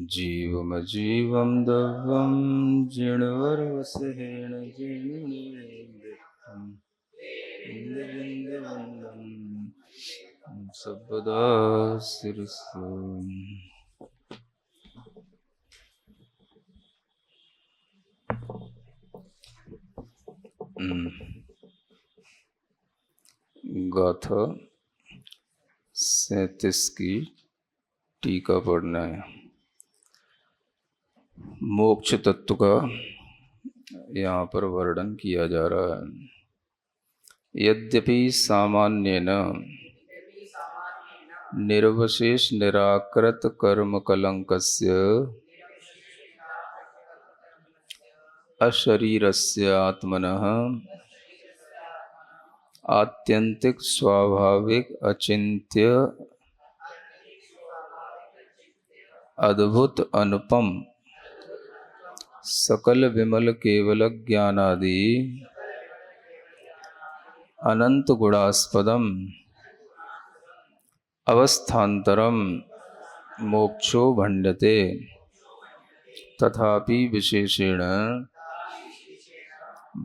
जीवमजीवं दव्यं जीर्णवर्वसहेण जीर्णनिर्वृत्तं बिन्दबिन्दवन्दं सर्वदा शिरसु। गाथा 37 की टीका पढ़ना है। मोक्ष तत्व का यहाँ पर वर्णन किया जा रहा है। यद्यपि सामान्येन निर्वशेष निराकृत कर्म कलंकस्य अशरीरस्य आत्मनः आत्यंतिक स्वाभाविक अचिंत्य अद्भुत अनुपम सकल विमल केवल ज्ञानादि अनंत गुणास्पदम अवस्थान्तरम मोक्षो भण्यते तथापि विशेषेण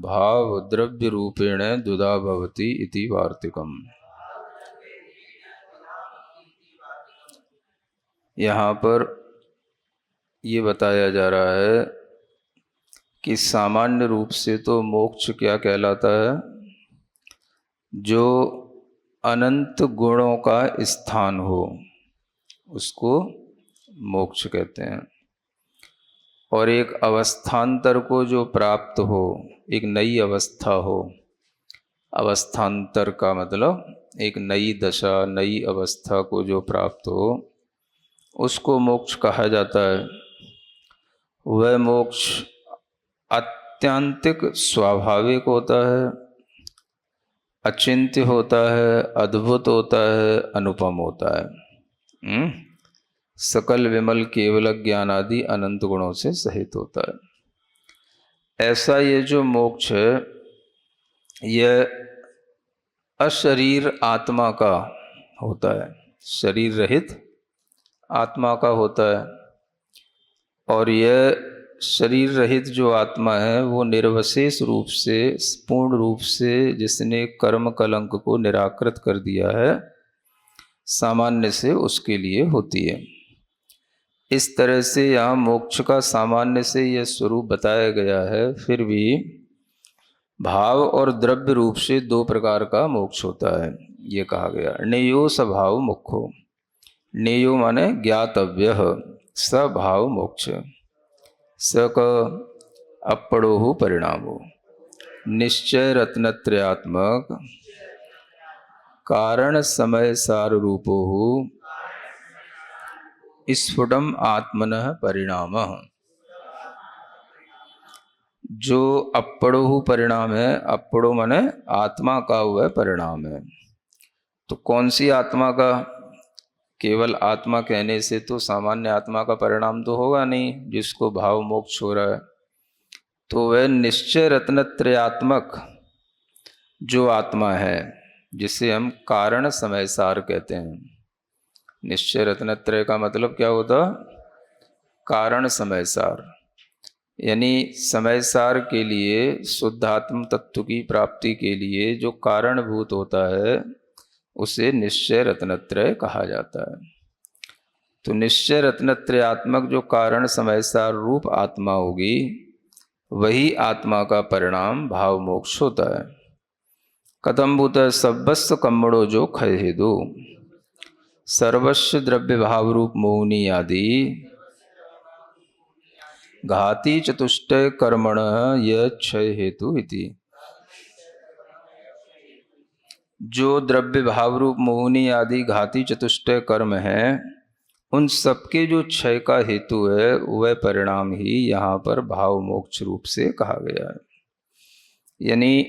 भाव द्रव्य रूपेण द्विधा भवति इति वार्तिकम्। यहाँ पर ये बताया जा रहा है कि सामान्य रूप से तो मोक्ष क्या कहलाता है, जो अनंत गुणों का स्थान हो उसको मोक्ष कहते हैं। और एक अवस्थान्तर को जो प्राप्त हो, एक नई अवस्था हो, अवस्थान्तर का मतलब एक नई दशा नई अवस्था को जो प्राप्त हो उसको मोक्ष कहा जाता है। वह मोक्ष आत्यंतिक स्वाभाविक होता है, अचिंत्य होता है, अद्भुत होता है, अनुपम होता है, सकल विमल केवल ज्ञान आदि अनंत गुणों से सहित होता है। ऐसा ये जो मोक्ष है यह अशरीर आत्मा का होता है, शरीर रहित आत्मा का होता है। और यह शरीर रहित जो आत्मा है वो निर्वशेष रूप से, पूर्ण रूप से जिसने कर्म कलंक को निराकृत कर दिया है, सामान्य से उसके लिए होती है। इस तरह से यहाँ मोक्ष का सामान्य से यह स्वरूप बताया गया है। फिर भी भाव और द्रव्य रूप से दो प्रकार का मोक्ष होता है, ये कहा गया। नेयो स्वभाव मुख्यो, नेयो माने ज्ञातव्य, स्वभाव मोक्ष, स क अपड़ोहु परिणामो, निश्चय रत्नत्रयात्मक कारण समय सार रूपो स्फुटम आत्मनः परिणामः। जो अपड़ोहु परिणाम है, अपड़ो माने आत्मा का वह परिणाम है। तो कौन सी आत्मा का? केवल आत्मा कहने से तो सामान्य आत्मा का परिणाम तो होगा नहीं जिसको भाव मोक्ष हो रहा है। तो वह निश्चय रत्नत्रयात्मक जो आत्मा है, जिसे हम कारण समय सार कहते हैं। निश्चय रत्नत्रय का मतलब क्या होता? कारण समय सार, यानी समय सार के लिए, शुद्धात्म तत्व की प्राप्ति के लिए जो कारणभूत होता है उसे निश्चय रत्नत्रय कहा जाता है। तो निश्चय रत्नत्रयात्मक जो कारण समय सार रूप आत्मा होगी, वही आत्मा का परिणाम भाव मोक्ष होता है। कथम भूत सर्वस्व कम्मड़ो जो खय हेदु, सर्वस्व द्रव्य भाव रूप मोहनी आदि घाती चतुष्टय कर्मण यह क्षय हेतु इति। जो द्रव्य भाव रूप मोहनी आदि घाती चतुष्टय कर्म है, उन सबके जो क्षय का हेतु है वह परिणाम ही यहाँ पर भाव मोक्ष रूप से कहा गया है। यानी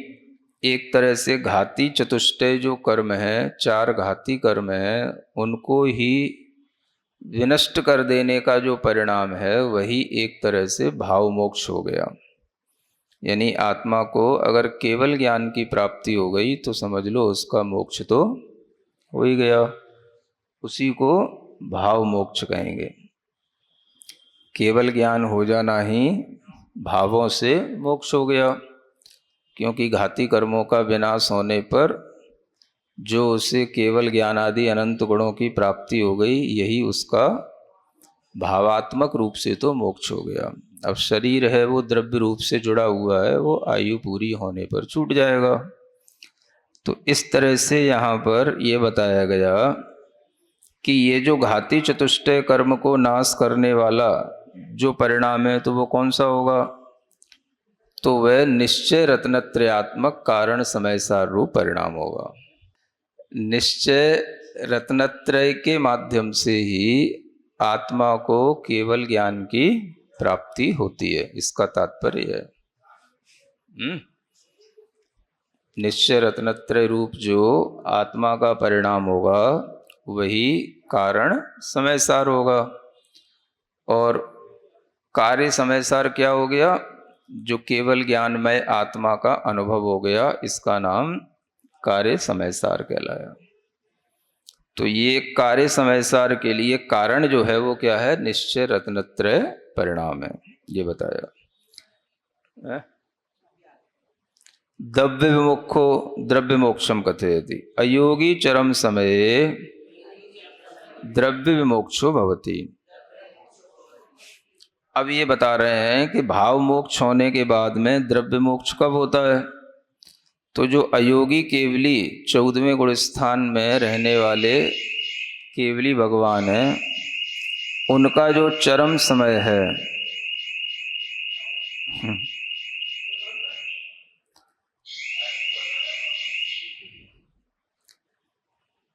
एक तरह से घाती चतुष्टय जो कर्म है, चार घाती कर्म है, उनको ही विनष्ट कर देने का जो परिणाम है वही एक तरह से भाव मोक्ष हो गया। यानी आत्मा को अगर केवल ज्ञान की प्राप्ति हो गई तो समझ लो उसका मोक्ष तो हो ही गया, उसी को भाव मोक्ष कहेंगे। केवल ज्ञान हो जाना ही भावों से मोक्ष हो गया, क्योंकि घाती कर्मों का विनाश होने पर जो उसे केवल ज्ञान आदि अनंत गुणों की प्राप्ति हो गई, यही उसका भावात्मक रूप से तो मोक्ष हो गया। अब शरीर है वो द्रव्य रूप से जुड़ा हुआ है, वो आयु पूरी होने पर छूट जाएगा। तो इस तरह से यहाँ पर ये बताया गया कि ये जो घाती चतुष्टय कर्म को नाश करने वाला जो परिणाम है, तो वो कौन सा होगा? तो वह निश्चय रत्नत्रयात्मक कारण समय सार रूप परिणाम होगा। निश्चय रत्नत्रय के माध्यम से ही आत्मा को केवल ज्ञान की प्राप्ति होती है, इसका तात्पर्य है। निश्चय रत्नत्रय रूप जो आत्मा का परिणाम होगा, वही कारण समय सार होगा। और कार्य समय सार क्या हो गया? जो केवल ज्ञानमय आत्मा का अनुभव हो गया, इसका नाम कार्य समय सार कहलाया। तो ये कार्य समय सार के लिए कारण जो है वो क्या है? निश्चय रत्नत्रय परिणाम है, ये बताया। द्रव्य विमुखो द्रव्य मोक्षम कथयति, अयोगी चरम समये द्रव्य विमोक्षो भवति। अब ये बता रहे हैं कि भाव मोक्ष होने के बाद में द्रव्य मोक्ष कब होता है? तो जो अयोगी केवली 14वें गुण स्थान में रहने वाले केवली भगवान हैं, उनका जो चरम समय है,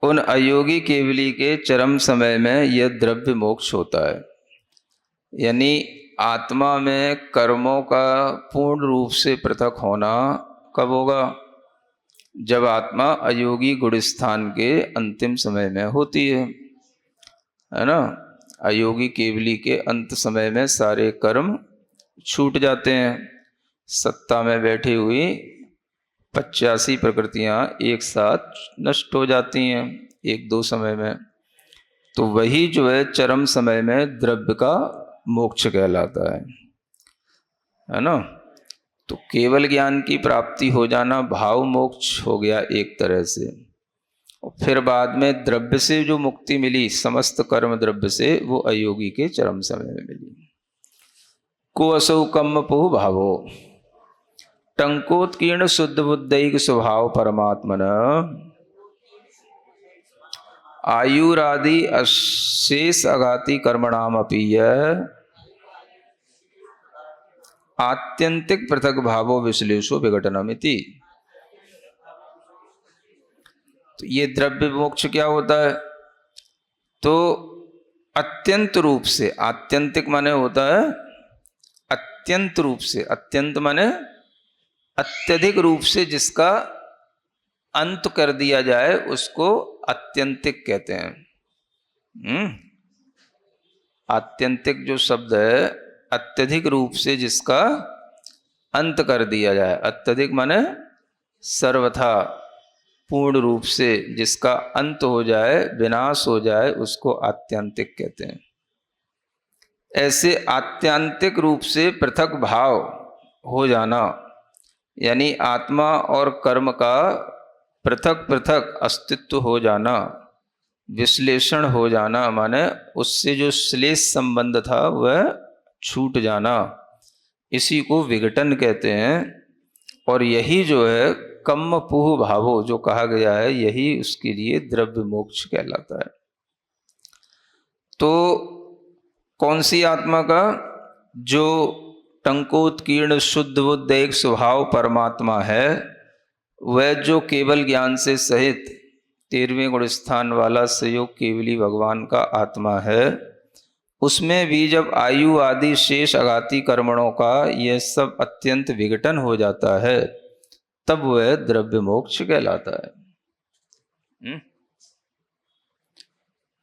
उन अयोगी केवली के चरम समय में यह द्रव्य मोक्ष होता है। यानी आत्मा में कर्मों का पूर्ण रूप से पृथक होना कब होगा? जब आत्मा अयोगी गुण स्थान के अंतिम समय में होती है ना। अयोगी केवली के अंत समय में सारे कर्म छूट जाते हैं। सत्ता में बैठी हुई 85 प्रकृतियां एक साथ नष्ट हो जाती हैं एक दो समय में। तो वही जो है चरम समय में द्रव्य का मोक्ष कहलाता है ना। तो केवल ज्ञान की प्राप्ति हो जाना भाव मोक्ष हो गया एक तरह से। और फिर बाद में द्रव्य से जो मुक्ति मिली, समस्त कर्म द्रव्य से, वो अयोगी के चरम समय में मिली। को असौ कम्म पोह भावो टंकोत्कीर्ण शुद्ध बुद्धैक स्वभाव परमात्मन आयुरादि अशेष अघाती कर्मणाम अपीय आत्यंतिक पृथक भावो विश्लेषो विघटनमिति। तो ये द्रव्य मोक्ष क्या होता है? तो अत्यंत रूप से, आत्यंतिक माने होता है अत्यंत रूप से, अत्यंत माने अत्यधिक रूप से जिसका अंत कर दिया जाए उसको अत्यंतिक कहते हैं। आत्यंतिक जो शब्द है, अत्यधिक रूप से जिसका अंत कर दिया जाए। अत्यधिक माने सर्वथा पूर्ण रूप से जिसका अंत हो जाए, विनाश हो जाए, उसको आत्यंतिक कहते हैं। ऐसे आत्यंतिक रूप से पृथक भाव हो जाना, यानी आत्मा और कर्म का पृथक पृथक अस्तित्व हो जाना, विश्लेषण हो जाना, माने उससे जो श्लेष संबंध था वह छूट जाना, इसी को विघटन कहते हैं। और यही जो है कम्म पुह भावो जो कहा गया है, यही उसके लिए द्रव्य मोक्ष कहलाता है। तो कौन सी आत्मा का? जो टंकोत्कीर्ण शुद्ध बुद्ध एक स्वभाव परमात्मा है, वह जो केवल ज्ञान से सहित 13वें गुण स्थान वाला संयोग केवली भगवान का आत्मा है, उसमें भी जब आयु आदि शेष अघाती कर्मणों का यह सब अत्यंत विघटन हो जाता है, तब वह द्रव्य मोक्ष कहलाता है।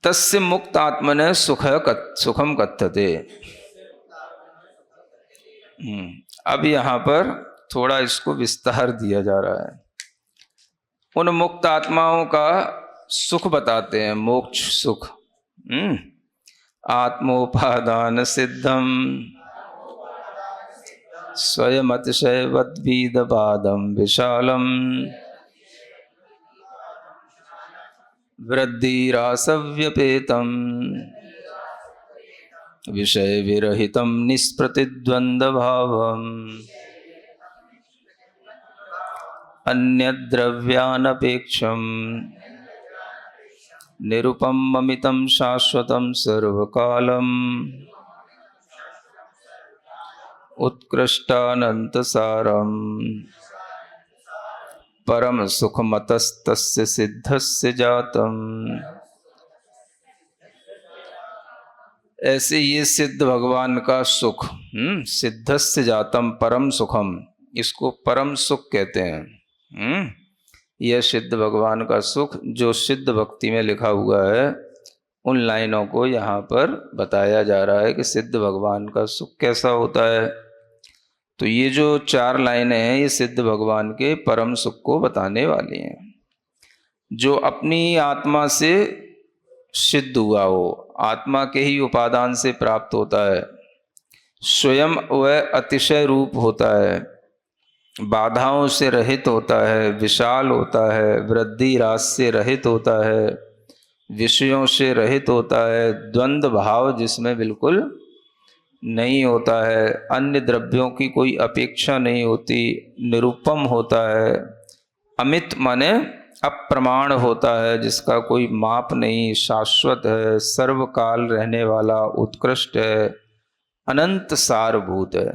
तस्य मुक्त आत्मने सुखम कथ्यते। अब यहां पर थोड़ा इसको विस्तार दिया जा रहा है। उन मुक्त आत्माओं का सुख बताते हैं, मोक्ष सुख। आत्मोपादान सिद्धम स्वयमतिशयवद्वीदपादं विशालम वृद्धिरासव्यपेतम विषय विरहितं निष्प्रतिद्वन्द्वभावम् अन्यद्रव्यानपेक्षम् निरुपममितं शाश्वतं सर्वकालम् उत्कृष्टानन्तसारम् परम सुखमतस्तस्य सिद्धस्य जातम्। ऐसे ये सिद्ध भगवान का सुख, सिद्धस्य जातम परम सुखम, इसको परम सुख कहते हैं। यह सिद्ध भगवान का सुख जो सिद्ध भक्ति में लिखा हुआ है, उन लाइनों को यहाँ पर बताया जा रहा है कि सिद्ध भगवान का सुख कैसा होता है। तो ये जो 4 लाइनें हैं ये सिद्ध भगवान के परम सुख को बताने वाली हैं। जो अपनी आत्मा से सिद्ध हुआ हो, आत्मा के ही उपादान से प्राप्त होता है, स्वयं वह अतिशय रूप होता है, बाधाओं से रहित होता है, विशाल होता है, वृद्धि रास से रहित होता है, विषयों से रहित होता है, द्वंद्व भाव जिसमें बिल्कुल नहीं होता है, अन्य द्रव्यों की कोई अपेक्षा नहीं होती, निरुपम होता है, अमित माने अप्रमाण होता है, जिसका कोई माप नहीं, शाश्वत है, सर्वकाल रहने वाला, उत्कृष्ट है, अनंत सारभूत है।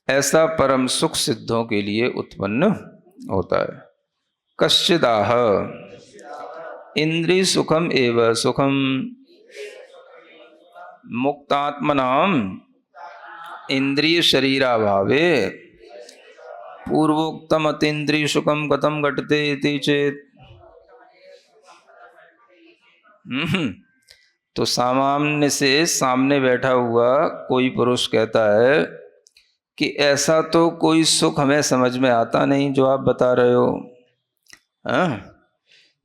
ऐसा परम सुख सिद्धों के लिए उत्पन्न होता है। कश्चिदाह इंद्रिय सुखम एव सुखम मुक्तात्मनाम इंद्रिय शरीराभावे पूर्वोक्तम अतीन्द्रिय सुखम कथम घटते इति चेत। तो सामान्य से सामने बैठा हुआ कोई पुरुष कहता है कि ऐसा तो कोई सुख हमें समझ में आता नहीं जो आप बता रहे हो,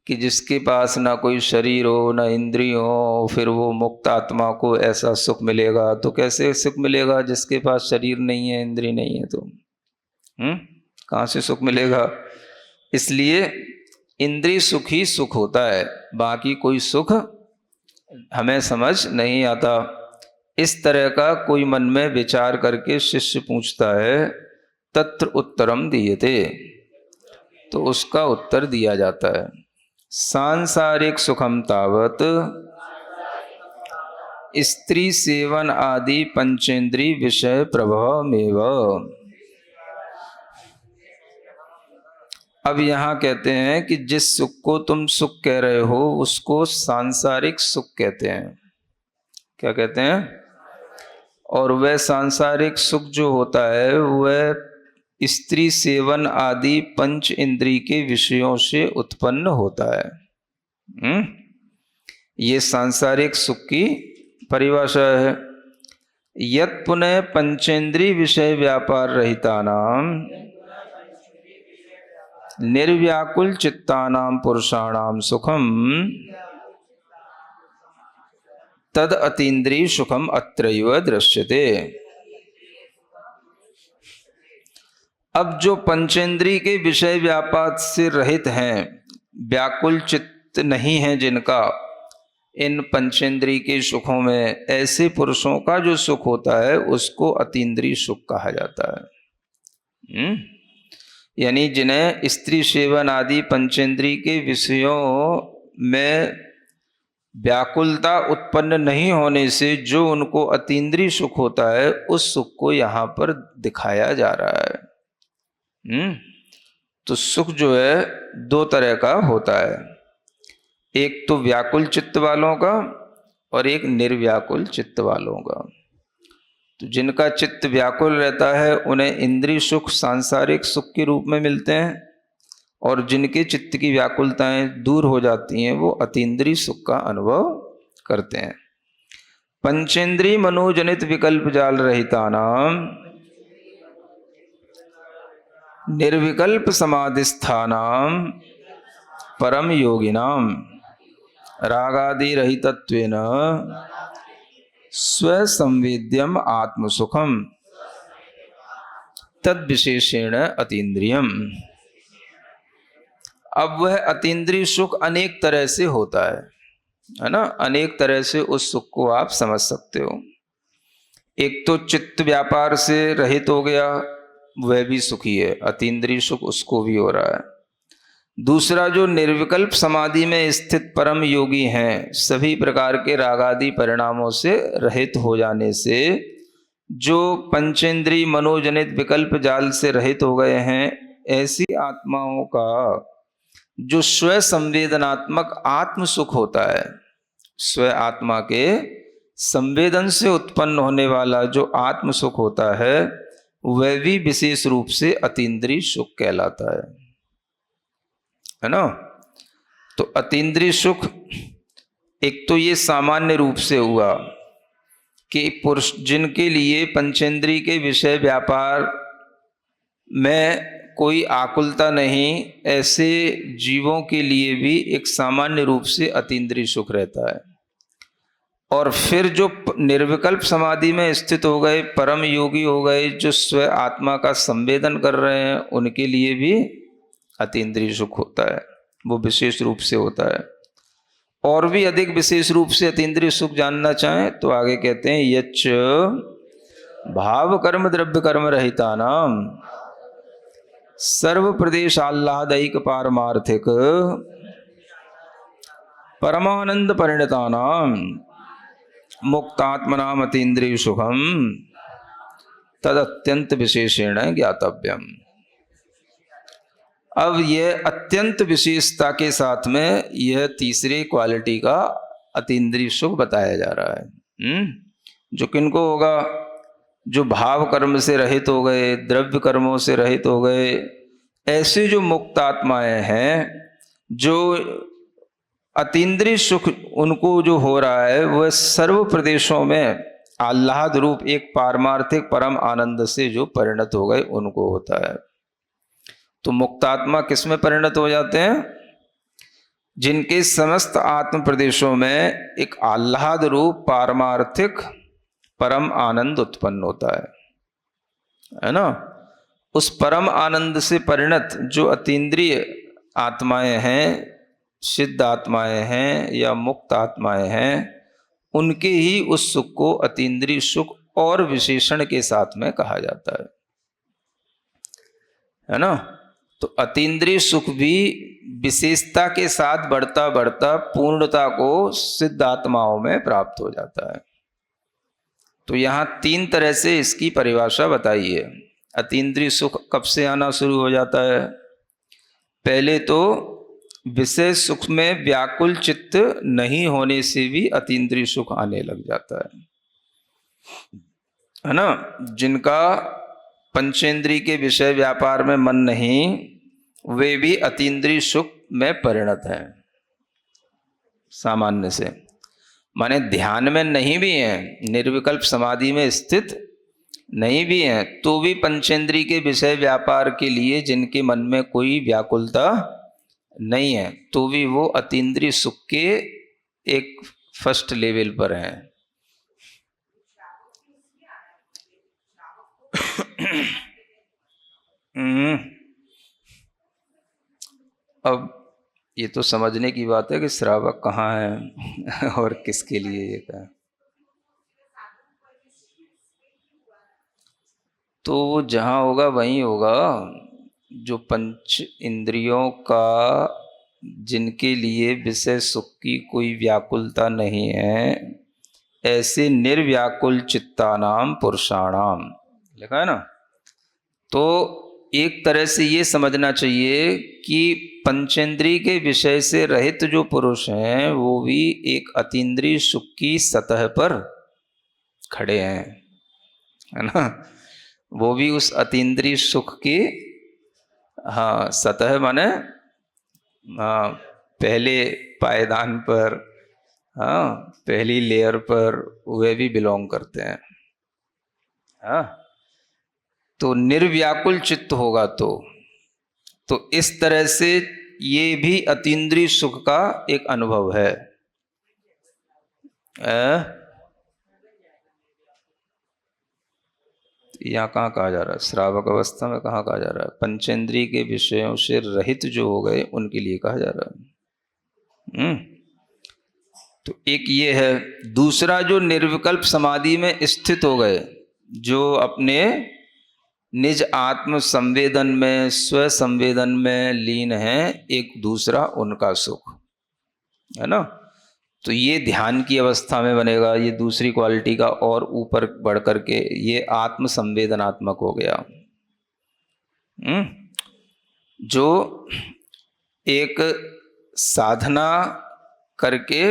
कि जिसके पास ना कोई शरीर हो ना इंद्रिय हो, फिर वो मुक्त आत्मा को ऐसा सुख मिलेगा। तो कैसे सुख मिलेगा जिसके पास शरीर नहीं है, इंद्रिय नहीं है? तो कहाँ से सुख मिलेगा? इसलिए इंद्रिय सुख ही सुख होता है, बाकी कोई सुख हमें समझ नहीं आता। इस तरह का कोई मन में विचार करके शिष्य पूछता है, तत्र उत्तरम दीयते, तो उसका उत्तर दिया जाता है। सांसारिक सुखम तावत स्त्री सेवन आदि पंचेंद्रिय विषय प्रभावमेव। अब यहाँ कहते हैं कि जिस सुख को तुम सुख कह रहे हो उसको सांसारिक सुख कहते हैं। क्या कहते हैं? और वह सांसारिक सुख जो होता है वह स्त्री सेवन आदि पंच इंद्रिय के विषयों से उत्पन्न होता है। ये सांसारिक सुख की परिभाषा है। यत् पुनः पंचेंद्रिय विषय व्यापार रहितानाम निर्व्याकुल चित्तानाम पुरुषाणाम सुखम तद अतीन्द्रिय सुखम अत्रैव दृश्यते। अब जो पंचेंद्रिय के विषय व्यापार से रहित हैं, व्याकुल चित्त नहीं है जिनका इन पंचेंद्रिय के सुखों में, ऐसे पुरुषों का जो सुख होता है उसको अतीन्द्रिय सुख कहा जाता है। यानी जिन्हें स्त्री सेवन आदि पंचेंद्रिय के विषयों में व्याकुलता उत्पन्न नहीं होने से जो उनको अतीन्द्रिय सुख होता है, उस सुख को यहाँ पर दिखाया जा रहा है। तो सुख जो है 2 तरह का होता है, एक तो व्याकुल चित्त वालों का और एक निर्व्याकुल चित्त वालों का। तो जिनका चित्त व्याकुल रहता है उन्हें इंद्रिय सुख सांसारिक सुख के रूप में मिलते हैं, और जिनके चित्त की व्याकुलताएं दूर हो जाती हैं वो अतीन्द्रिय सुख का अनुभव करते हैं। पंचेंद्रिय मनोजनित विकल्प जाल रहितानाम निर्विकल्प समाधिस्थानाम परम योगिनाम रागादि रहितत्वेन स्वसंवेद्यम आत्मसुखम तद विशेषेण अतीन्द्रियम। अब वह अतीन्द्रिय सुख अनेक तरह से होता है ना, अनेक तरह से उस सुख को आप समझ सकते हो। एक तो चित्त व्यापार से रहित हो गया, वह भी सुखी है, अतीन्द्रिय सुख उसको भी हो रहा है। दूसरा, जो निर्विकल्प समाधि में स्थित परम योगी हैं, सभी प्रकार के रागादि परिणामों से रहित हो जाने से जो पंचेंद्रिय मनोजनित विकल्प जाल से रहित हो गए हैं, ऐसी आत्माओं का जो स्व संवेदनात्मक आत्म सुख होता है, स्व आत्मा के संवेदन से उत्पन्न होने वाला जो आत्म सुख होता है, वह भी विशेष रूप से अतीन्द्रिय सुख कहलाता है ना। तो अतीन्द्रिय सुख एक तो ये सामान्य रूप से हुआ कि पुरुष जिनके लिए पंचेंद्रिय के विषय व्यापार में कोई आकुलता नहीं, ऐसे जीवों के लिए भी एक सामान्य रूप से अतीन्द्रिय सुख रहता है। और फिर जो निर्विकल्प समाधि में स्थित हो गए, परम योगी हो गए, जो स्व आत्मा का संवेदन कर रहे हैं, उनके लिए भी अतीन्द्रिय सुख होता है, वो विशेष रूप से होता है। और भी अधिक विशेष रूप से अतीन्द्रिय सुख जानना चाहें तो आगे कहते हैं, यच्च भाव कर्म द्रव्य कर्म रहिता नाम सर्व प्रदेश आह्लादैक पारमार्थिक परमानंद परिणता नाम मुक्तात्मनाम अतीन्द्रिय सुखम तद अत्यंत विशेषेण ज्ञातव्यम। अब यह अत्यंत विशेषता के साथ में यह तीसरे क्वालिटी का अतीन्द्रिय सुख बताया जा रहा है। जो किनको होगा, जो भाव कर्म से रहित हो गए, द्रव्य कर्मों से रहित हो गए, ऐसे जो मुक्त आत्माएं हैं, जो अतीन्द्रिय सुख उनको जो हो रहा है, वह सर्व प्रदेशों में आह्लाद रूप एक पारमार्थिक परम आनंद से जो परिणत हो गए, उनको होता है। तो मुक्तात्मा किस में परिणत हो जाते हैं? जिनके समस्त आत्म प्रदेशों में एक आह्लाद रूप पारमार्थिक परम आनंद उत्पन्न होता है ना। उस परम आनंद से परिणत जो अतीन्द्रिय आत्माएं हैं, सिद्ध आत्माएं हैं या मुक्त आत्माएं हैं, उनके ही उस सुख को अतीन्द्रिय सुख और विशेषण के साथ में कहा जाता है ना। तो अतीन्द्रिय सुख भी विशेषता के साथ बढ़ता बढ़ता पूर्णता को सिद्ध आत्माओं में प्राप्त हो जाता है। तो यहाँ तीन तरह से इसकी परिभाषा बताई है। अतीन्द्रिय सुख कब से आना शुरू हो जाता है? पहले तो विषय सुख में व्याकुल चित्त नहीं होने से भी अतीन्द्रिय सुख आने लग जाता है ना। जिनका पंचेंद्रिय के विषय व्यापार में मन नहीं, वे भी अतीन्द्रिय सुख में परिणत हैं सामान्य से, माने ध्यान में नहीं भी हैं, निर्विकल्प समाधि में स्थित नहीं भी हैं, तो भी पंचेंद्रिय के विषय व्यापार के लिए जिनके मन में कोई व्याकुलता नहीं है, तो भी वो अतीन्द्रिय सुख के एक फर्स्ट लेवल पर हैं। अब ये तो समझने की बात है कि श्रावक कहाँ है और किसके लिए ये कहा। तो वो जहाँ होगा वहीं होगा। जो पंच इंद्रियों का, जिनके लिए विषय सुख की कोई व्याकुलता नहीं है, ऐसे निर्व्याकुल चित्तानाम पुरुषाणाम लिखा है ना। तो एक तरह से ये समझना चाहिए कि पंचेंद्रिय के विषय से रहित जो पुरुष हैं, वो भी एक अतीन्द्रिय सुख की सतह पर खड़े हैं, है ना। वो भी उस अतीन्द्रिय सुख की सतह माने पहले पायदान पर, पहली लेयर पर वे भी बिलोंग करते हैं। तो निर्व्याकुल चित्त होगा तो इस तरह से ये भी अतीन्द्रिय सुख का एक अनुभव है। यहाँ कहाँ कहा जा रहा है? श्रावक अवस्था में कहाँ कहा जा रहा है? पंचेंद्रिय के विषयों से रहित जो हो गए उनके लिए कहा जा रहा है। तो एक ये है। दूसरा, जो निर्विकल्प समाधि में स्थित हो गए, जो अपने निज आत्म संवेदन में, स्व संवेदन में लीन है, एक दूसरा उनका सुख है ना। तो ये ध्यान की अवस्था में बनेगा, ये दूसरी क्वालिटी का और ऊपर बढ़ करके ये आत्म संवेदनात्मक हो गया। जो एक साधना करके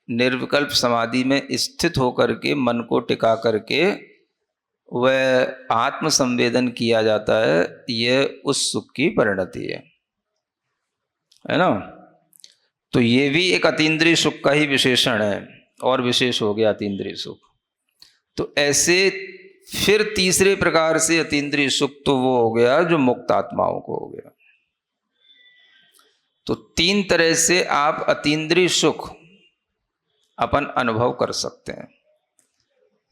निर्विकल्प समाधि में स्थित होकर के मन को टिका करके वह आत्म संवेदन किया जाता है, यह उस सुख की परिणति है ना। तो ये भी एक अतीन्द्रिय सुख का ही विशेषण है, और विशेष हो गया अतीन्द्रिय सुख। तो ऐसे फिर तीसरे प्रकार से अतीन्द्रिय सुख तो वो हो गया जो मुक्त आत्माओं को हो गया। तो तीन तरह से आप अतीन्द्रिय सुख अपन अनुभव कर सकते हैं।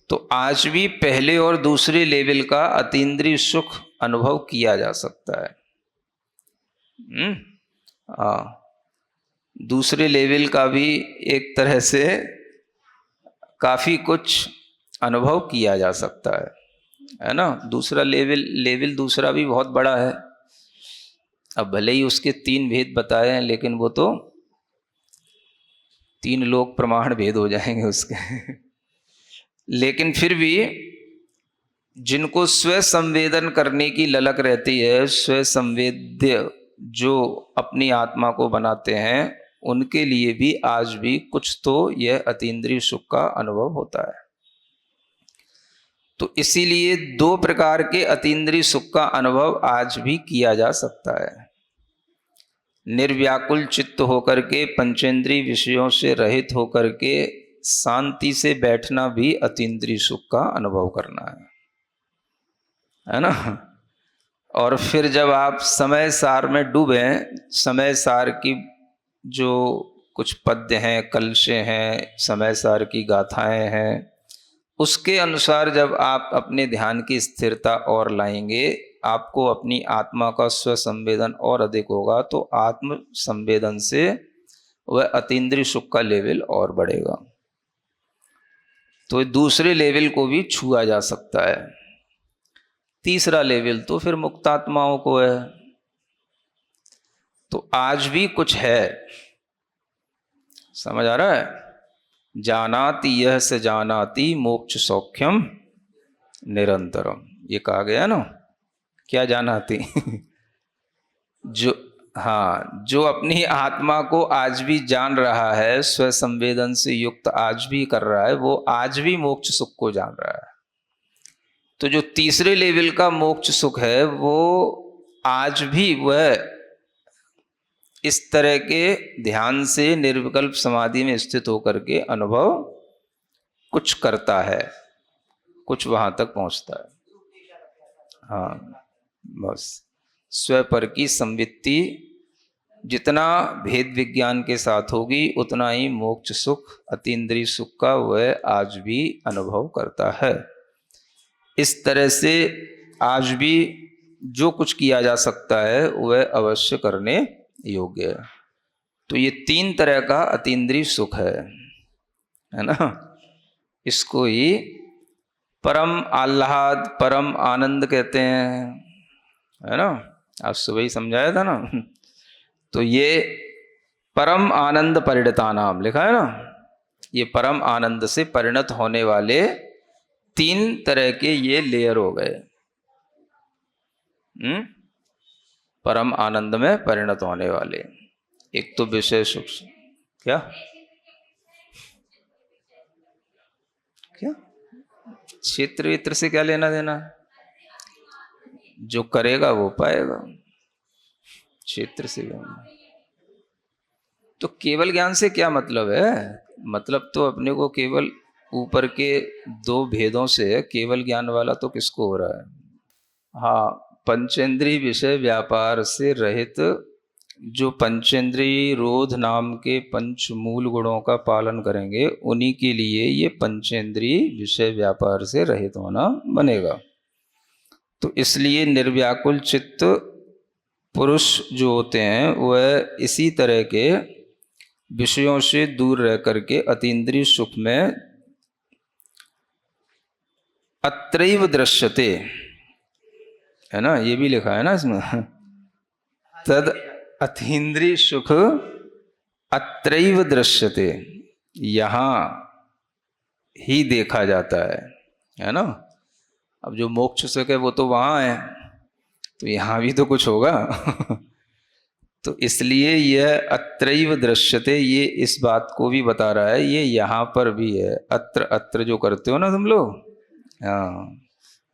तो आज भी पहले और दूसरे लेवल का अतीन्द्रिय सुख अनुभव किया जा सकता है। दूसरे लेवल का भी एक तरह से काफी कुछ अनुभव किया जा सकता है ना। दूसरा लेवल दूसरा भी बहुत बड़ा है। अब भले ही उसके 3 भेद बताए हैं, लेकिन वो तो 3 लोक प्रमाण भेद हो जाएंगे उसके लेकिन फिर भी जिनको स्व संवेदन करने की ललक रहती है, स्व संवेद्य जो अपनी आत्मा को बनाते हैं, उनके लिए भी आज भी कुछ तो यह अतीन्द्रिय सुख का अनुभव होता है। तो इसीलिए 2 प्रकार के अतीन्द्रिय सुख का अनुभव आज भी किया जा सकता है। निर्व्याकुल चित्त होकर के, पंचेंद्रिय विषयों से रहित होकर के शांति से बैठना भी अतीन्द्रिय सुख का अनुभव करना है ना। और फिर जब आप समय सार में डूबे, समय सार की जो कुछ पद्य हैं, कलशे हैं, समय सार की गाथाएं हैं, उसके अनुसार जब आप अपने ध्यान की स्थिरता और लाएंगे, आपको अपनी आत्मा का स्व संवेदन और अधिक होगा। तो आत्म संवेदन से वह अतीन्द्रिय सुख का लेवल और बढ़ेगा। तो दूसरे लेवल को भी छुआ जा सकता है। तीसरा लेवल तो फिर मुक्तात्माओं को है। तो आज भी कुछ है, समझ आ रहा है? जानाति यह स जानाति मोक्ष सौख्यम निरंतरम, ये कहा गया ना। क्या जानाति जो अपनी आत्मा को आज भी जान रहा है, स्व संवेदन से युक्त आज भी कर रहा है, वो आज भी मोक्ष सुख को जान रहा है। तो जो तीसरे लेवल का मोक्ष सुख है, वो आज भी वह इस तरह के ध्यान से निर्विकल्प समाधि में स्थित होकर के अनुभव कुछ करता है, कुछ वहां तक पहुंचता है। हाँ, बस स्व पर की संवित्ति जितना भेद विज्ञान के साथ होगी, उतना ही मोक्ष सुख, अतीन्द्रिय सुख का वह आज भी अनुभव करता है। इस तरह से आज भी जो कुछ किया जा सकता है वह अवश्य करने योग्य है। तो ये 3 तरह का अतीन्द्रिय सुख है ना। इसको ही परम आह्लाद, परम आनंद कहते हैं, है ना। आज सुबह ही समझाया था ना। तो ये परम आनंद परिणता नाम लिखा है ना। ये परम आनंद से परिणत होने वाले 3 तरह के ये लेयर हो गए। परम आनंद में परिणत होने वाले। एक तो विषय सुख, क्या क्षेत्र वित्र से क्या लेना देना है? जो करेगा वो पाएगा, क्षेत्र से क्या। तो केवल ज्ञान से क्या मतलब है? मतलब तो अपने को केवल ऊपर के 2 भेदों से केवल ज्ञान वाला तो किसको हो रहा है? हाँ, पंचेंद्रिय विषय व्यापार से रहित, जो पंचेंद्रिय रोध नाम के 5 मूल गुणों का पालन करेंगे, उन्हीं के लिए ये पंचेंद्रिय विषय व्यापार से रहित होना बनेगा। तो इसलिए निर्व्याकुल चित्त पुरुष जो होते हैं वह इसी तरह के विषयों से दूर रह करके अतीन्द्रिय सुख में अत्रैव दृश्यते, है ना, ये भी लिखा है ना इसमें, तद अतीन्द्रिय सुख अत्रैव दृश्यते, यहाँ ही देखा जाता है ना। अब जो मोक्ष सुख है वो तो वहाँ है, तो यहाँ भी तो कुछ होगा तो इसलिए यह अत्रैव दृश्यते, ये इस बात को भी बता रहा है, ये यहाँ पर भी है। अत्र अत्र जो करते हो ना तुम लोग, हाँ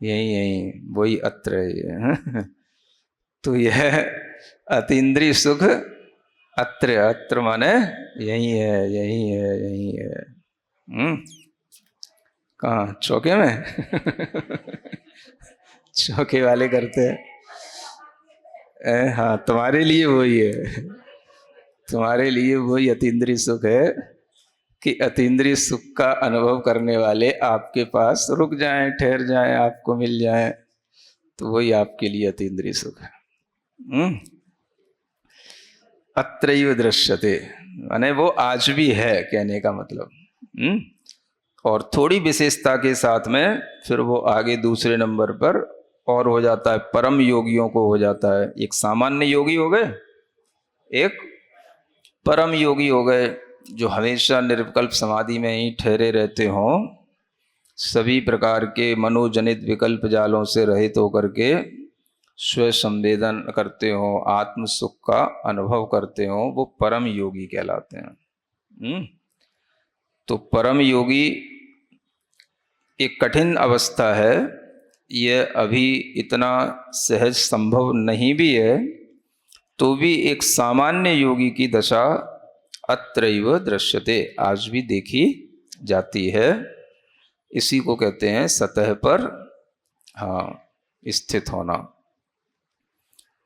यही यही वही अत्र है तो यह अतीन्द्रिय सुख अत्र, अत्र माने यही है, यही है, यही है। कहाँ, चौके में चौके वाले करते हैं। हाँ, तुम्हारे लिए वही है, तुम्हारे लिए वही अतीन्द्रिय सुख है कि अतीन्द्रिय सुख का अनुभव करने वाले आपके पास रुक जाएं, ठहर जाएं, आपको मिल जाएं, तो वही आपके लिए अतीन्द्रिय सुख है। अत्रैव दृश्यते माने वो आज भी है, कहने का मतलब। और थोड़ी विशेषता के साथ में फिर वो आगे दूसरे नंबर पर और हो जाता है, परम योगियों को हो जाता है। एक सामान्य योगी हो गए, एक परम योगी हो गए, जो हमेशा निर्विकल्प समाधि में ही ठहरे रहते हों, सभी प्रकार के मनोजनित विकल्प जालों से रहित होकर के स्व संवेदन करते हो, आत्म सुख का अनुभव करते हो, वो परम योगी कहलाते हैं। तो परम योगी एक कठिन अवस्था है, यह अभी इतना सहज संभव नहीं भी है, तो भी एक सामान्य योगी की दशा अत्रैव दृश्यते, आज भी देखी जाती है। इसी को कहते हैं सतह पर स्थित होना।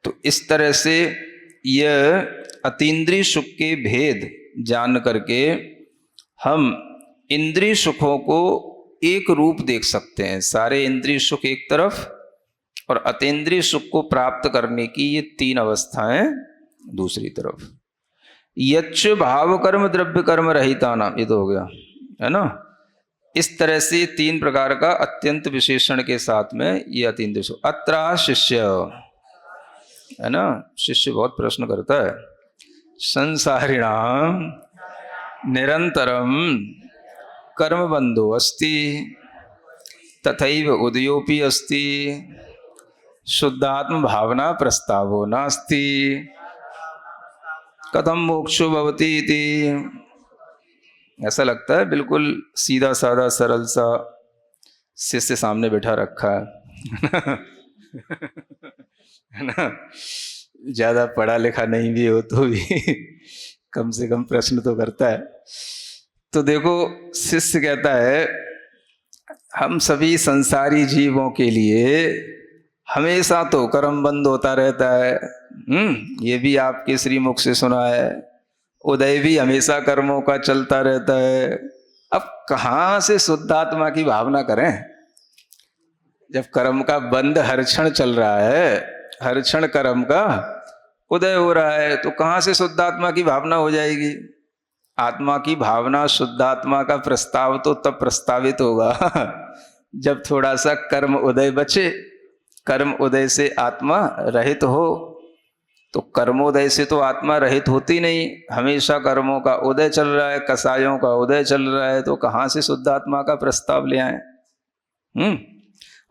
तो इस तरह से यह अतीन्द्रिय सुख के भेद जान करके हम इंद्रिय सुखों को एक रूप देख सकते हैं। सारे इंद्रिय सुख एक तरफ और अतीन्द्रिय सुख को प्राप्त करने की ये तीन अवस्थाएं दूसरी तरफ। यच्च भाव कर्म द्रव्य कर्म रहिता नाम, ये तो हो गया है ना। इस तरह से तीन प्रकार का अत्यंत विशेषण के साथ में ये अतीन्द्रिय सुख। अत्रा शिष्य, है ना, शिष्य बहुत प्रश्न करता है। संसारिणाम निरंतरम कर्म बंधो अस्ति तथैव उदयोपि अस्ति शुद्धात्म भावना प्रस्तावो नास्ति कथम मोक्षो भवति इति। ऐसा लगता है बिल्कुल सीधा साधा सरल सा शिष्य सामने बैठा रखा है ना, ज्यादा पढ़ा लिखा नहीं भी हो तो भी कम से कम प्रश्न तो करता है। तो देखो, शिष्य कहता है हम सभी संसारी जीवों के लिए हमेशा तो कर्म बंद होता रहता है। ये भी आपके श्रीमुख से सुना है। उदय भी हमेशा कर्मों का चलता रहता है। अब कहाँ से शुद्धात्मा की भावना करें जब कर्म का बंद हर क्षण चल रहा है, हर क्षण कर्म का उदय हो रहा है, तो कहाँ से शुद्धात्मा की भावना हो जाएगी। आत्मा की भावना, शुद्धात्मा का प्रस्ताव तो तब प्रस्तावित होगा जब थोड़ा सा कर्म उदय बचे, कर्म उदय से आत्मा रहित हो। तो कर्मोदय से तो आत्मा रहित होती नहीं, हमेशा कर्मों का उदय चल रहा है, कसायों का उदय चल रहा है, तो कहाँ से शुद्धात्मा का प्रस्ताव ले आए।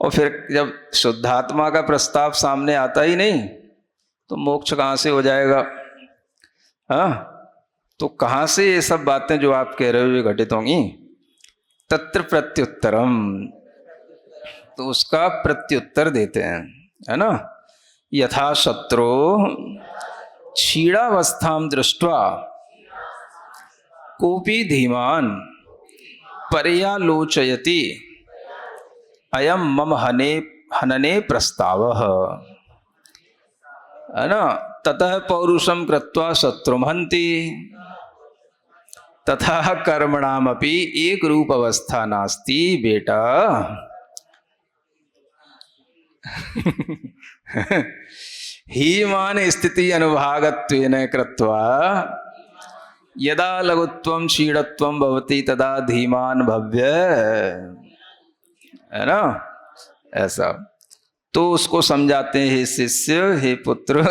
और फिर जब शुद्धात्मा का प्रस्ताव सामने आता ही नहीं तो मोक्ष कहाँ से हो जाएगा। हाँ, तो कहाँ से ये सब बातें जो आप कह रहे हो ये घटित होंगी। तत्र प्रत्युत्तरम, तो उसका प्रत्युत्तर देते हैं, है ना। यथा शत्रु क्षीणावस्थां दृष्ट्वा कोपी धीमान पर्यालोचयति अयम मम हनने प्रस्तावः, है ना। ततः पौरुषम कृत्वा शत्रुम हन्ति तथा कर्मणामपि एक रूप अवस्था नास्ति बेटा, हीमान स्थिति अनुभागत्वेन कृत्वा यदा लघुत्वम क्षीणत्वम भवति तदा धीमान भव्य, है ना। ऐसा तो उसको समझाते हैं, हे शिष्य, हे पुत्र,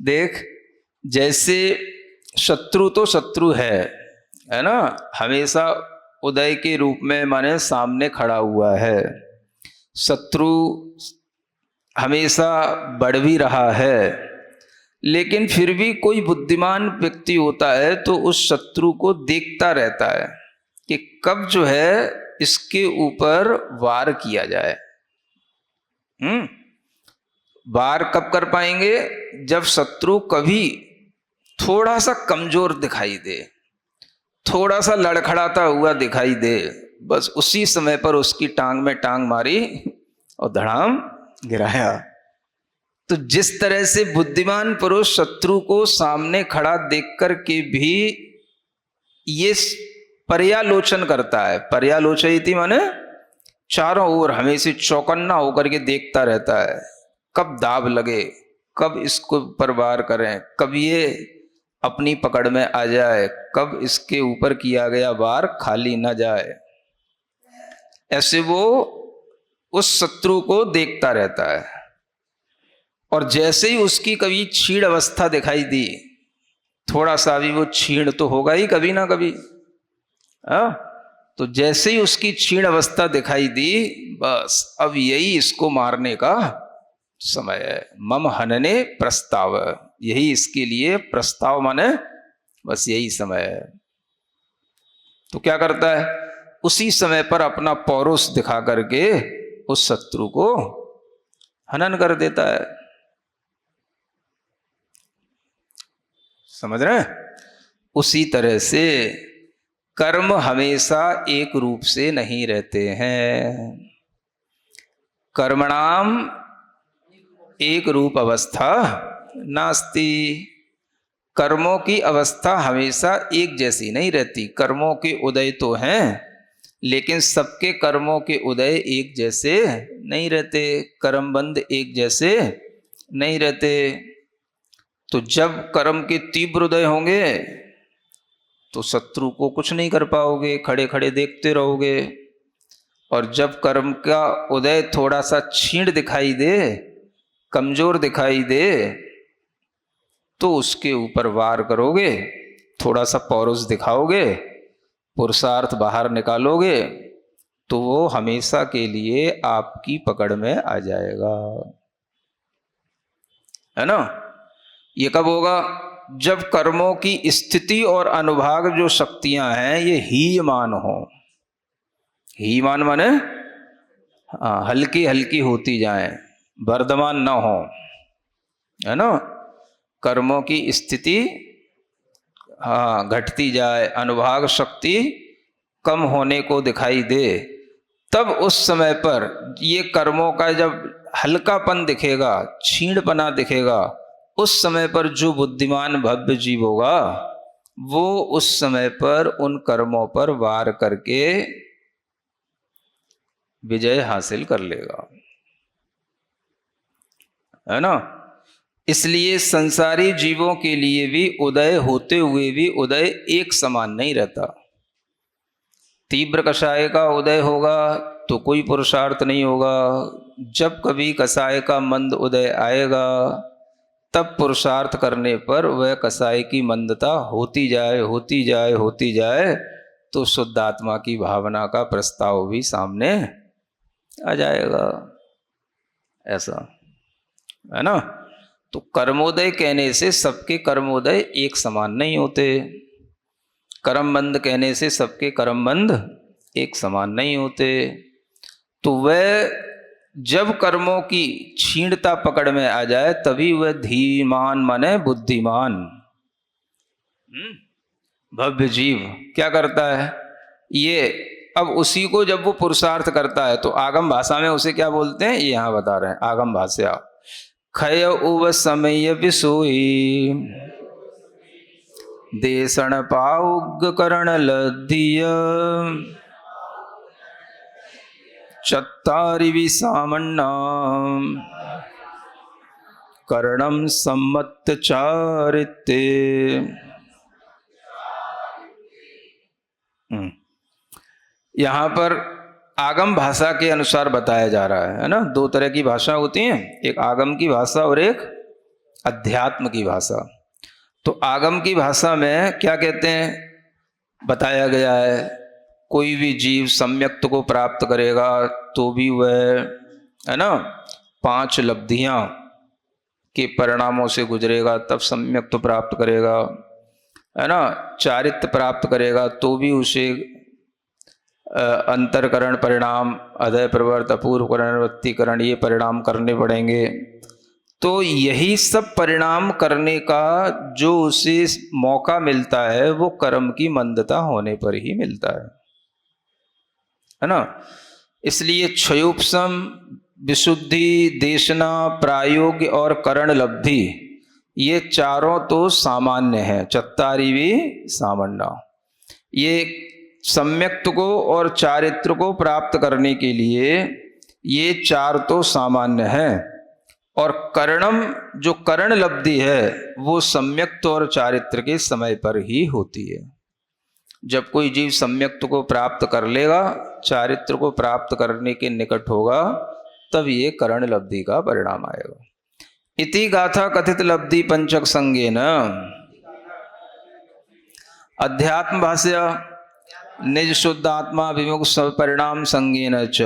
देख जैसे शत्रु तो शत्रु है ना, हमेशा उदय के रूप में माने सामने खड़ा हुआ है। शत्रु हमेशा बढ़ भी रहा है, लेकिन फिर भी कोई बुद्धिमान व्यक्ति होता है तो उस शत्रु को देखता रहता है कि कब जो है इसके ऊपर वार किया जाए। वार कब कर पाएंगे? जब शत्रु कभी थोड़ा सा कमजोर दिखाई दे, थोड़ा सा लड़खड़ाता हुआ दिखाई दे, बस उसी समय पर उसकी टांग में टांग मारी और धड़ाम गिराया। तो जिस तरह से बुद्धिमान पुरुष शत्रु को सामने खड़ा देखकर के भी ये पर्यालोचन करता है, पर्यालोचयति माने चारों ओर हमेशा चौकन्ना होकर के देखता रहता है, कब दाव लगे, कब इसको पर वार करें, कब ये अपनी पकड़ में आ जाए, कब इसके ऊपर किया गया वार खाली न जाए। ऐसे वो उस शत्रु को देखता रहता है। और जैसे ही उसकी कभी क्षीण अवस्था दिखाई दी, थोड़ा सा भी वो क्षीण तो होगा ही कभी ना कभी, तो जैसे ही उसकी क्षीण अवस्था दिखाई दी, बस अब यही इसको मारने का समय है। मम हनने प्रस्ताव, यही इसके लिए प्रस्ताव माने बस यही समय है। तो क्या करता है, उसी समय पर अपना पौरुष दिखा करके उस शत्रु को हनन कर देता है। समझ रहे हैं? उसी तरह से कर्म हमेशा एक रूप से नहीं रहते हैं। कर्मणाम एक रूप अवस्था नास्ति। कर्मों की अवस्था हमेशा एक जैसी नहीं रहती। कर्मों के उदय तो हैं, लेकिन सबके कर्मों के उदय एक जैसे नहीं रहते, कर्मबंध एक जैसे नहीं रहते। तो जब कर्म के तीव्र उदय होंगे तो शत्रु को कुछ नहीं कर पाओगे, खड़े खड़े देखते रहोगे। और जब कर्म का उदय थोड़ा सा क्षीण दिखाई दे, कमजोर दिखाई दे, तो उसके ऊपर वार करोगे, थोड़ा सा पौरुष दिखाओगे, पुरुषार्थ बाहर निकालोगे, तो वो हमेशा के लिए आपकी पकड़ में आ जाएगा, है ना। ये कब होगा? जब कर्मों की स्थिति और अनुभाग जो शक्तियां हैं ये हीयमान हो। हीयमान माने हल्की हल्की होती जाएं, वर्धमान न हो, है ना। कर्मों की स्थिति घटती जाए, अनुभाग शक्ति कम होने को दिखाई दे, तब उस समय पर ये कर्मों का जब हल्कापन दिखेगा, क्षीणपना दिखेगा, उस समय पर जो बुद्धिमान भव्य जीव होगा वो उस समय पर उन कर्मों पर वार करके विजय हासिल कर लेगा, है ना। इसलिए संसारी जीवों के लिए भी उदय होते हुए भी उदय एक समान नहीं रहता। तीव्र कषाय का उदय होगा तो कोई पुरुषार्थ नहीं होगा। जब कभी कषाय का मंद उदय आएगा, तब पुरुषार्थ करने पर वह कसाई की मंदता होती जाए, होती जाए, होती जाए, तो शुद्ध आत्मा की भावना का प्रस्ताव भी सामने आ जाएगा। ऐसा है ना। तो कर्मोदय कहने से सबके कर्मोदय एक समान नहीं होते, कर्मबंध कहने से सबके कर्मबंध एक समान नहीं होते। तो वह जब कर्मों की क्षीणता पकड़ में आ जाए तभी वह धीमान माने बुद्धिमान भव्य जीव क्या करता है, ये अब उसी को जब वो पुरुषार्थ करता है तो आगम भाषा में उसे क्या बोलते हैं, ये यहां बता रहे हैं। आगम भाषा खय उव समय विसोई देशण पाउग करण लद्धिय चत्तारिवि सामन्ना कर्णम सम्मत चारित्ते। यहाँ पर आगम भाषा के अनुसार बताया जा रहा है ना। दो तरह की भाषा होती हैं, एक आगम की भाषा और एक अध्यात्म की भाषा। तो आगम की भाषा में क्या कहते हैं, बताया गया है कोई भी जीव सम्यक्त को प्राप्त करेगा तो भी वह है ना 5 लब्धियां के परिणामों से गुजरेगा तब सम्यक्त प्राप्त करेगा, है ना। चारित्र प्राप्त करेगा तो भी उसे अंतरकरण परिणाम, अदय प्रवर्त, अपूर्वकरण, वृत्तिकरण ये परिणाम करने पड़ेंगे। तो यही सब परिणाम करने का जो उसे मौका मिलता है वो कर्म की मंदता होने पर ही मिलता है ना। इसलिए क्षयोपशम, विशुद्धि, देशना, प्रायोग्य और करण लब्धि ये चारों तो सामान्य हैं। चत्तारिवि सामान्य, ये सम्यक्त को और चारित्र को प्राप्त करने के लिए ये 4 तो सामान्य हैं। और करणम जो करण लब्धि है वो सम्यक्त और चारित्र के समय पर ही होती है। जब कोई जीव सम्यक्त को प्राप्त कर लेगा, चारित्र को प्राप्त करने के निकट होगा, तब ये करण लब्धि का परिणाम आएगा। इति गाथा कथित लब्धि पंचक संज्ञेन अध्यात्म भाष्य निज शुद्ध आत्मा विमुख परिणाम संज्ञेन च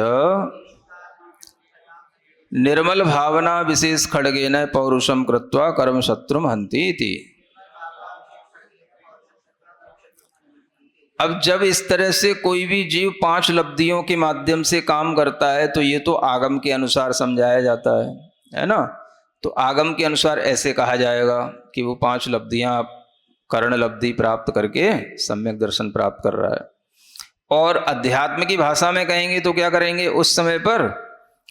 निर्मल भावना विशेष खड्गेन पौरुषम कृत्वा कर्म शत्रुम हन्ति इति। अब जब इस तरह से कोई भी जीव 5 लब्धियों के माध्यम से काम करता है तो ये तो आगम के अनुसार समझाया जाता है ना। तो आगम के अनुसार ऐसे कहा जाएगा कि वो 5 लब्धियां कर्ण लब्धि प्राप्त करके सम्यक दर्शन प्राप्त कर रहा है। और अध्यात्म की भाषा में कहेंगे तो क्या करेंगे, उस समय पर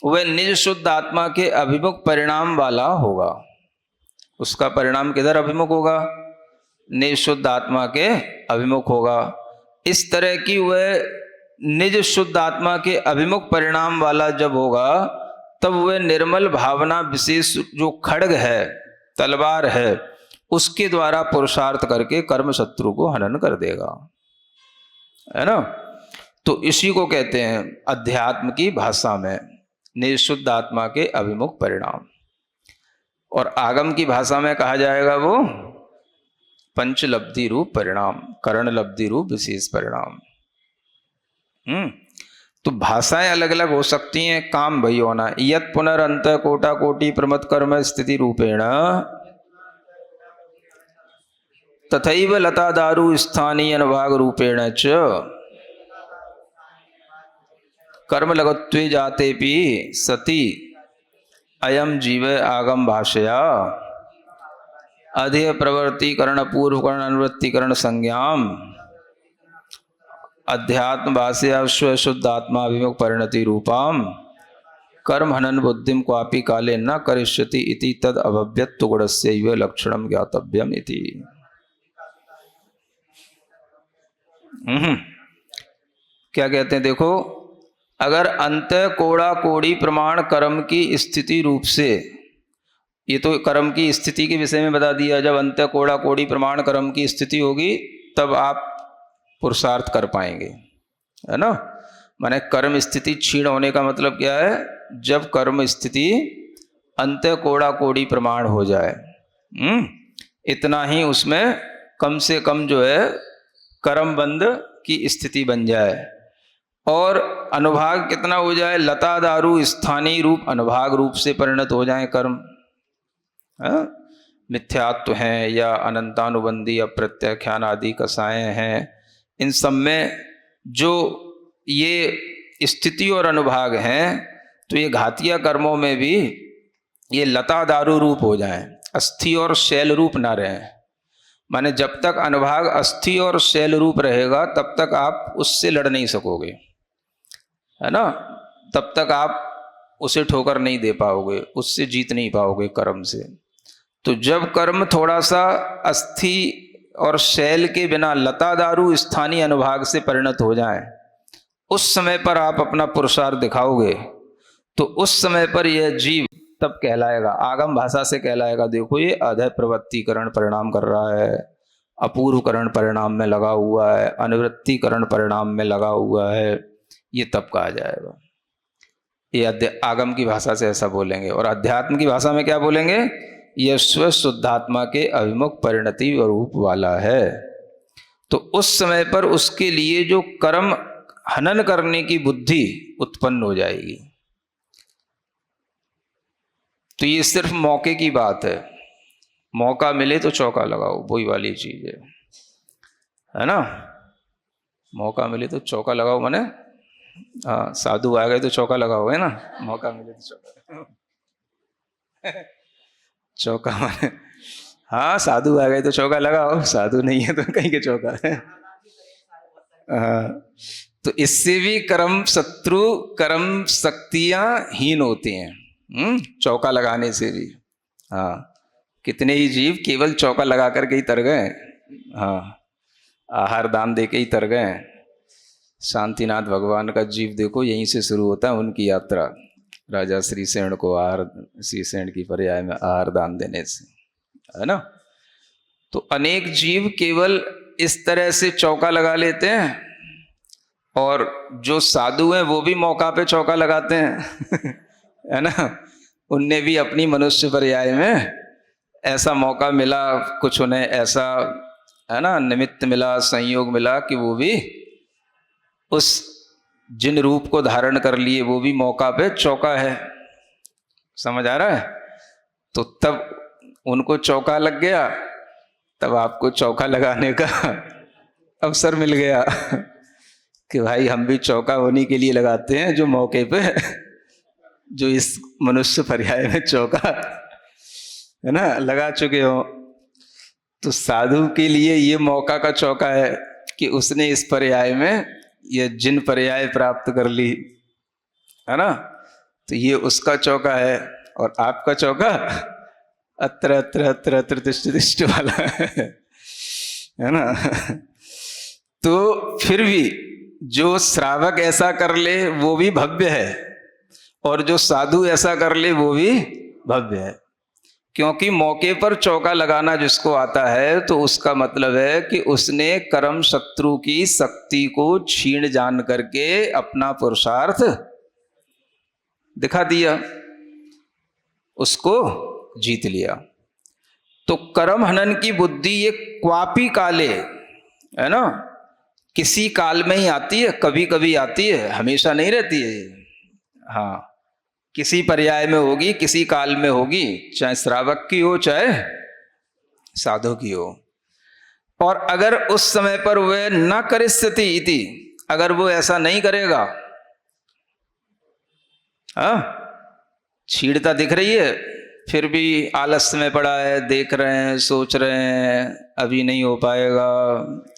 वह निज शुद्ध आत्मा के अभिमुख परिणाम वाला होगा। उसका परिणाम किधर अभिमुख होगा, निज शुद्ध आत्मा के अभिमुख होगा। इस तरह की वह निज शुद्ध आत्मा के अभिमुख परिणाम वाला जब होगा तब वह निर्मल भावना विशेष जो खड्ग है, तलवार है, उसके द्वारा पुरुषार्थ करके कर्म शत्रु को हनन कर देगा, है ना। तो इसी को कहते हैं अध्यात्म की भाषा में निज शुद्ध आत्मा के अभिमुख परिणाम। और आगम की भाषा में कहा जाएगा वो पंचलब्धि रूप परिणाम, करण लब्धि रूप विशेष परिणाम। तो भाषाएं अलग अलग हो सकती हैं, काम वही होना। यत पुनरंत कोटा कोटि प्रमत कर्म स्थिति रूपेण तथैव लता दारु स्थानीय अनुभाग रूपेण च कर्म लगत्वे जातेपि सति अयम जीव आगम भाषया अधेय प्रवर्तिकरण पूर्वकरण अनुवृत्तिकरण संज्ञाम अध्यात्म भाषया स्वशुद्ध आत्मा विमुख परिणति रूपाम कर्म हनन बुद्धिम क्वापि काले न करिष्यति इति तद अभव्यत्व गुणस्यैव लक्षणम ज्ञातव्यम इति। क्या कहते हैं देखो, अगर अंत कोड़ा कोड़ी प्रमाण कर्म की स्थिति रूप से, ये तो कर्म की स्थिति के विषय में बता दिया, जब अंत कोड़ा कोड़ी प्रमाण कर्म की स्थिति होगी तब आप पुरुषार्थ कर पाएंगे, है ना। माने कर्म स्थिति क्षीण होने का मतलब क्या है, जब कर्म स्थिति अंत कोड़ा कोड़ी प्रमाण हो जाए, इतना ही उसमें कम से कम जो है कर्म बंध की स्थिति बन जाए। और अनुभाग कितना हो जाए, लता दारू स्थानीय रूप अनुभाग रूप से परिणत हो जाए कर्म। मिथ्यात्व हैं या अनंतानुबंधी अप्रत्याख्यान आदि कसाएं हैं, इन सब में जो ये स्थिति और अनुभाग हैं तो ये घातिया कर्मों में भी ये लता दारू रूप हो जाएं, अस्थि और शैल रूप ना रहें। माने जब तक अनुभाग अस्थि और शैल रूप रहेगा तब तक आप उससे लड़ नहीं सकोगे, है ना। तब तक आप उसे ठोकर नहीं दे पाओगे, उससे जीत नहीं पाओगे कर्म से। तो जब कर्म थोड़ा सा अस्थि और शैल के बिना लता दारू स्थानीय अनुभाग से परिणत हो जाए, उस समय पर आप अपना पुरुषार्थ दिखाओगे तो उस समय पर यह जीव तब कहलाएगा, आगम भाषा से कहलाएगा। देखो ये अधय प्रवृत्तिकरण परिणाम कर रहा है, अपूर्वकरण परिणाम में लगा हुआ है, अनुवृत्तिकरण परिणाम में लगा हुआ है, ये तब कहा जाएगा। ये आगम की भाषा से ऐसा बोलेंगे। और अध्यात्म की भाषा में क्या बोलेंगे? यह स्व शुद्धात्मा के अभिमुख परिणति रूप वाला है। तो उस समय पर उसके लिए जो कर्म हनन करने की बुद्धि उत्पन्न हो जाएगी। तो ये सिर्फ मौके की बात है, मौका मिले तो चौका लगाओ, वही वाली चीज है ना। मौका मिले तो चौका लगाओ, माने हाँ, साधु आ गए तो चौका लगाओ, है ना। मौका मिले तो चौका चौका माने हाँ, साधु आ गए तो चौका लगाओ, साधु नहीं है तो कहीं के चौका है। तो इससे भी कर्म शत्रु, कर्म शक्तियां हीन होती हैं, चौका लगाने से भी। हाँ, कितने ही जीव केवल चौका लगा करके ही तर गए। हाँ, आहार दान दे के ही तर गए। शांतिनाथ भगवान का जीव देखो यहीं से शुरू होता है उनकी यात्रा, राजा श्रीसेन को आहार, श्रीसेन की पर्याय में आहार दान देने से, है ना। तो अनेक जीव केवल इस तरह से चौका लगा लेते हैं, और जो साधु हैं वो भी मौका पे चौका लगाते हैं है ना। उनने भी अपनी मनुष्य पर्याय में ऐसा मौका मिला, कुछ उन्हें ऐसा, है ना, निमित्त मिला, संयोग मिला कि वो भी उस जिन रूप को धारण कर लिए, वो भी मौका पे चौका है। समझ आ रहा है? तो तब उनको चौका लग गया, तब आपको चौका लगाने का अवसर मिल गया कि भाई हम भी चौका होने के लिए लगाते हैं, जो मौके पे, जो इस मनुष्य पर्याय में चौका, है ना, लगा चुके हो। तो साधु के लिए ये मौका का चौका है कि उसने इस पर्याय में ये जिन पर्याय प्राप्त कर ली, है ना। तो ये उसका चौका है, और आपका चौका अत्र अत्र अत्र अत्र तिष्ठ तिष्ठ वाला है ना। तो फिर भी जो श्रावक ऐसा कर ले वो भी भव्य है, और जो साधु ऐसा कर ले वो भी भव्य है। क्योंकि मौके पर चौका लगाना जिसको आता है तो उसका मतलब है कि उसने कर्म शत्रु की शक्ति को छीन जान करके अपना पुरुषार्थ दिखा दिया, उसको जीत लिया। तो कर्म हनन की बुद्धि ये क्वापी काले, है ना, किसी काल में ही आती है, कभी कभी आती है, हमेशा नहीं रहती है। हाँ, किसी पर्याय में होगी, किसी काल में होगी, चाहे श्रावक की हो चाहे साधु की हो। और अगर उस समय पर वह न करिष्यति इति, अगर वो ऐसा नहीं करेगा, हाँ, छीड़ता दिख रही है फिर भी आलस्य में पड़ा है, देख रहे हैं, सोच रहे हैं अभी नहीं हो पाएगा,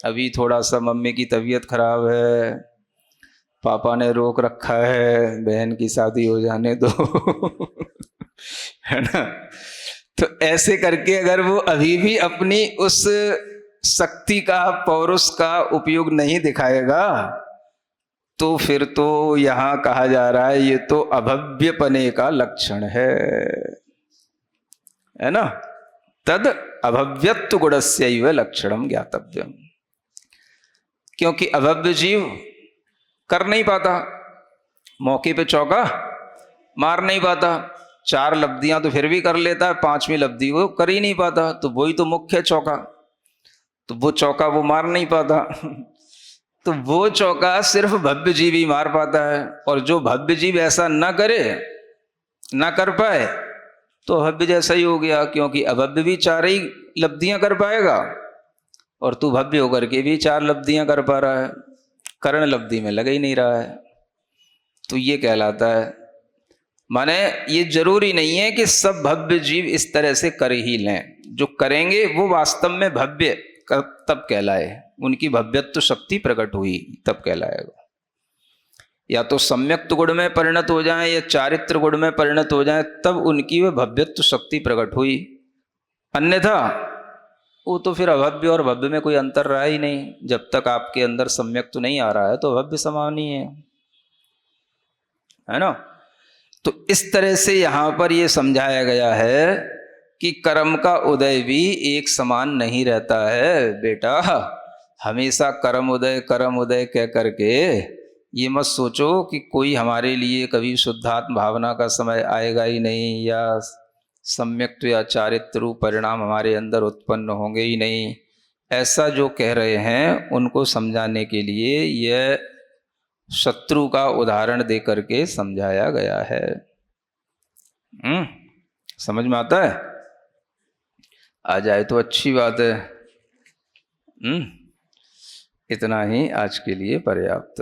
अभी थोड़ा सा मम्मी की तबीयत खराब है, पापा ने रोक रखा है, बहन की शादी हो जाने दो है ना। तो ऐसे करके अगर वो अभी भी अपनी उस शक्ति का, पौरुष का उपयोग नहीं दिखाएगा, तो फिर तो यहां कहा जा रहा है ये तो अभव्यपने का लक्षण है ना। तद अभव्यत्व गुणस्यैव लक्षणम ज्ञातव्यम। क्योंकि अभव्य जीव कर नहीं पाता, मौके पे चौका मार नहीं पाता, 4 लब्धियां तो फिर भी कर लेता है, 5वीं लब्धि वो कर ही नहीं पाता। तो वही तो मुख्य चौका, तो वो चौका वो मार नहीं पाता तो वो चौका सिर्फ भव्य जीव ही मार पाता है। और जो भव्य जीव ऐसा न करे, ना कर पाए, तो भव्य जैसा ही हो गया। क्योंकि अभव्य भी 4 ही लब्धियां कर पाएगा, और तू भव्य होकर के भी 4 लब्धियां कर पा रहा है, कर्ण लब्धि में लग ही नहीं रहा है। तो ये कहलाता है, माने ये जरूरी नहीं है कि सब भव्य जीव इस तरह से कर ही लें, जो करेंगे वो वास्तव में भव्य तब कहलाए, उनकी भव्यत्व शक्ति प्रकट हुई तब कहलाएगा। या तो सम्यक्त गुण में परिणत हो जाए या चारित्र गुण में परिणत हो जाए, तब उनकी वह भव्यत्व शक्ति प्रकट हुई। अन्यथा वो तो फिर अभव्य और भव्य में कोई अंतर रहा ही नहीं। जब तक आपके अंदर सम्यक्त नहीं आ रहा है तो भव्य समान ही है। है ना। तो इस तरह से यहाँ पर ये समझाया गया है कि कर्म का उदय भी एक समान नहीं रहता है बेटा। हमेशा कर्म उदय कह करके ये मत सोचो कि कोई हमारे लिए कभी शुद्धात्म भावना का समय आएगा ही नहीं, या सम्यक्त्व या चारित्र रूप परिणाम हमारे अंदर उत्पन्न होंगे ही नहीं। ऐसा जो कह रहे हैं उनको समझाने के लिए यह शत्रु का उदाहरण दे करके समझाया गया है। समझ में आता है? आ जाए तो अच्छी बात है। इतना ही आज के लिए पर्याप्त।